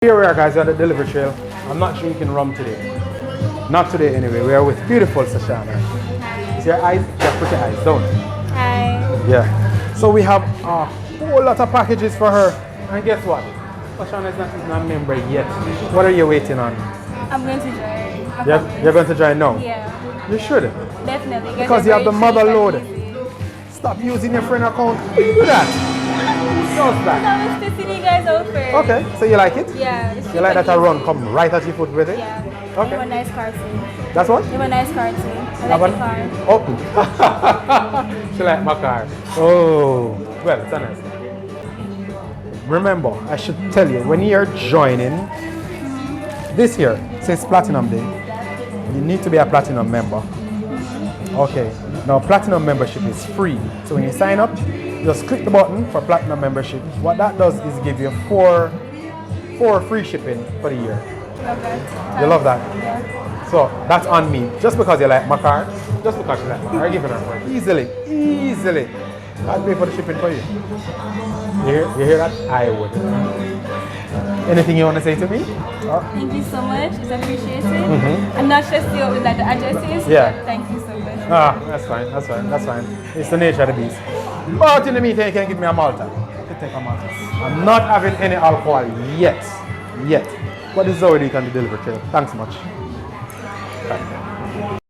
Here we are, guys, on the delivery trail. I'm not drinking rum today. Not today anyway. We are with beautiful Sashana. Is your eyes? Your pretty eyes, don't you? Hi. Yeah. So we have a whole lot of packages for her. And guess what? Sashana is not even a member yet. What are you waiting on? I'm going to join. You're going to join now? Yeah. You should. Definitely. Because you have the mother load. Stop using your friend account. Why you do that? Just that. I was testing you guys out first. Okay, so you like it? Yeah. You like that I run come right at your foot with it? Yeah. Okay. You have a nice car too. That's what? You have a nice car too. I like the car. Oh. She like my car. Oh. Well, it's honest. Remember, I should tell you, when you're joining this year, since Platinum Day, you need to be a Platinum member. Okay. Now, Platinum membership is free. So when you sign up, just click the button for Platinum membership. What that does is give you four free shipping for the year. Okay. You love that? Yeah. So that's on me. Just because you like my car, just because you like my car, I'm giving her for it. Easily. I'll pay for the shipping for you. You hear that? I would. Anything you want to say to me? Thank you so much. It's appreciated. I'm not sure still with like the addresses. Yeah. But thank you so much. That's fine. It's the nature of the beast. But in the meantime, you can give me a Malta. You can take a Malta. I'm not having any alcohol yet. But this is already you can deliver to. Thanks much. Bye.